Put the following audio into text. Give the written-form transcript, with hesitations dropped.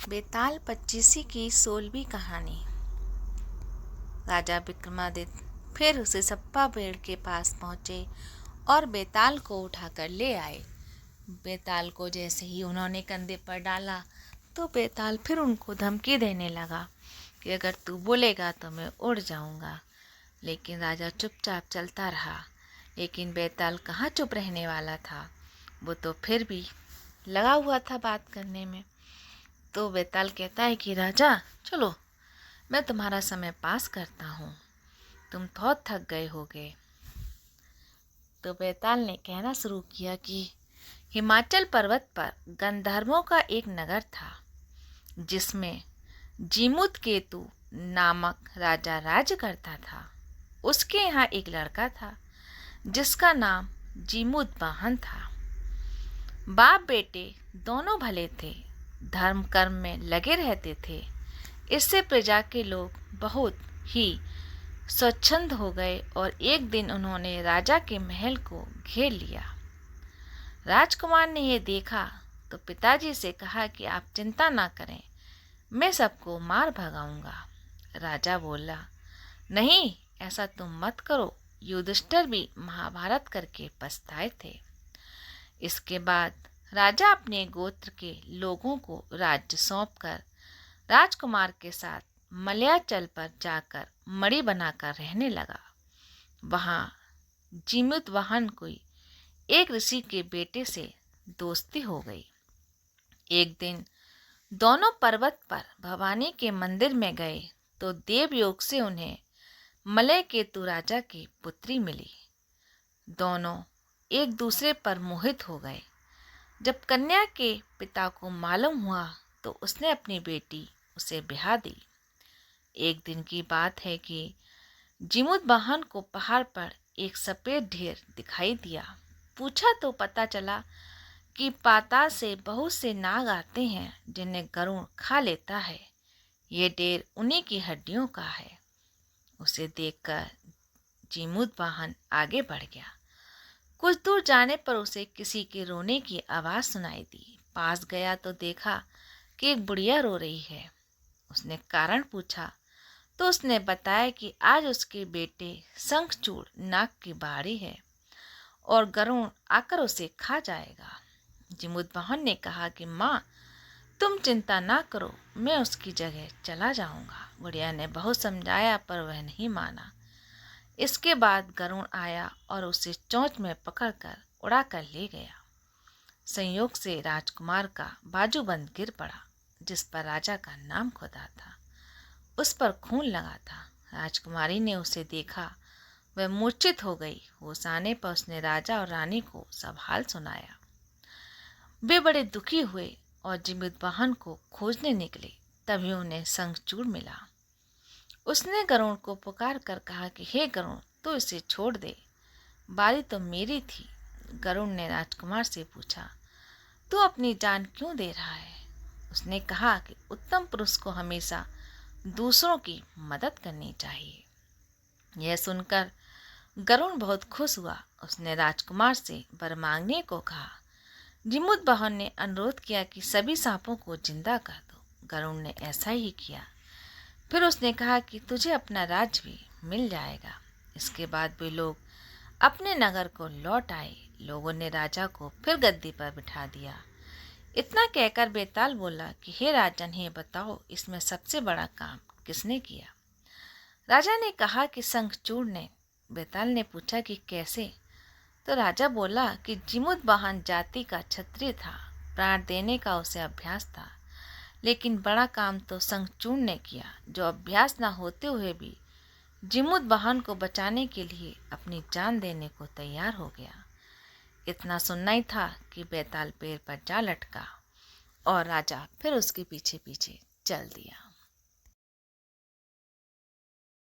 बेताल पच्चीसी की 16वीं कहानी। राजा विक्रमादित्य फिर उसे सप्पा पेड़ के पास पहुंचे और बेताल को उठाकर ले आए। बेताल को जैसे ही उन्होंने कंधे पर डाला तो बेताल फिर उनको धमकी देने लगा कि अगर तू बोलेगा तो मैं उड़ जाऊंगा। लेकिन राजा चुपचाप चलता रहा। लेकिन बेताल कहाँ चुप रहने वाला था, वो तो फिर भी लगा हुआ था बात करने में। तो बेताल कहता है कि राजा चलो, मैं तुम्हारा समय पास करता हूँ, तुम बहुत थक गए होगे। तो बेताल ने कहना शुरू किया कि हिमाचल पर्वत पर गंधर्वों का एक नगर था जिसमें जीमूत केतु नामक राजा राज्य करता था। उसके यहाँ एक लड़का था जिसका नाम जीमूत वाहन था। बाप बेटे दोनों भले थे, धर्म कर्म में लगे रहते थे। इससे प्रजा के लोग बहुत ही स्वच्छंद हो गए और एक दिन उन्होंने राजा के महल को घेर लिया। राजकुमार ने यह देखा तो पिताजी से कहा कि आप चिंता ना करें, मैं सबको मार भगाऊंगा। राजा बोला, नहीं, ऐसा तुम मत करो, युधिष्ठिर भी महाभारत करके पछताए थे। इसके बाद राजा अपने गोत्र के लोगों को राज्य सौंपकर राजकुमार के साथ मलयाचल पर जाकर मणि बनाकर रहने लगा। वहाँ जीमूत वाहन कोई एक ऋषि के बेटे से दोस्ती हो गई। एक दिन दोनों पर्वत पर भवानी के मंदिर में गए तो देवयोग से उन्हें मलय केतु राजा की पुत्री मिली। दोनों एक दूसरे पर मोहित हो गए। जब कन्या के पिता को मालूम हुआ तो उसने अपनी बेटी उसे ब्याह दी। एक दिन की बात है कि जीमूत वाहन को पहाड़ पर एक सफ़ेद ढेर दिखाई दिया। पूछा तो पता चला कि पाताल से बहुत से नाग आते हैं जिन्हें गरुड़ खा लेता है। ये ढेर उन्हीं की हड्डियों का है। उसे देखकर जीमूत वाहन आगे बढ़ गया। कुछ दूर जाने पर उसे किसी के रोने की आवाज़ सुनाई दी। पास गया तो देखा कि एक बुढ़िया रो रही है। उसने कारण पूछा तो उसने बताया कि आज उसके बेटे शंखचूड़ नाग की बारी है और गरुड़ आकर उसे खा जाएगा। जीमूत वाहन ने कहा कि माँ, तुम चिंता ना करो, मैं उसकी जगह चला जाऊंगा। बुढ़िया ने बहुत समझाया पर वह नहीं माना। इसके बाद गरुड़ आया और उसे चोंच में पकड़कर उड़ा कर ले गया। संयोग से राजकुमार का बाजूबंद गिर पड़ा जिस पर राजा का नाम खुदा था। उस पर खून लगा था। राजकुमारी ने उसे देखा, वह मूर्छित हो गई। होश आने पर उसने राजा और रानी को सब हाल सुनाया। वे बड़े दुखी हुए और जीमूत वाहन को खोजने निकले। तभी उन्हें शंखचूड़ मिला। उसने गरुड़ को पुकार कर कहा कि हे गरुड़, तू इसे छोड़ दे, बारी तो मेरी थी। गरुड़ ने राजकुमार से पूछा, तू अपनी जान क्यों दे रहा है? उसने कहा कि उत्तम पुरुष को हमेशा दूसरों की मदद करनी चाहिए। यह सुनकर गरुड़ बहुत खुश हुआ। उसने राजकुमार से वर मांगने को कहा। जीमूत वाहन ने अनुरोध किया कि सभी सांपों को जिंदा कर दो। गरुड़ ने ऐसा ही किया। फिर उसने कहा कि तुझे अपना राज्य भी मिल जाएगा। इसके बाद वे लोग अपने नगर को लौट आए। लोगों ने राजा को फिर गद्दी पर बिठा दिया। इतना कहकर बेताल बोला कि हे राजन, ये बताओ, इसमें सबसे बड़ा काम किसने किया? राजा ने कहा कि शंखचूड़ ने। बेताल ने पूछा कि कैसे? तो राजा बोला कि जीमूत वाहन जाति का क्षत्रिय था, प्राण देने का उसे अभ्यास था। लेकिन बड़ा काम तो शंखचूड़ ने किया, जो अभ्यास न होते हुए भी जीमूत वाहन को बचाने के लिए अपनी जान देने को तैयार हो गया। इतना सुनना ही था कि बेताल पेड़ पर जा लटका और राजा फिर उसके पीछे पीछे चल दिया।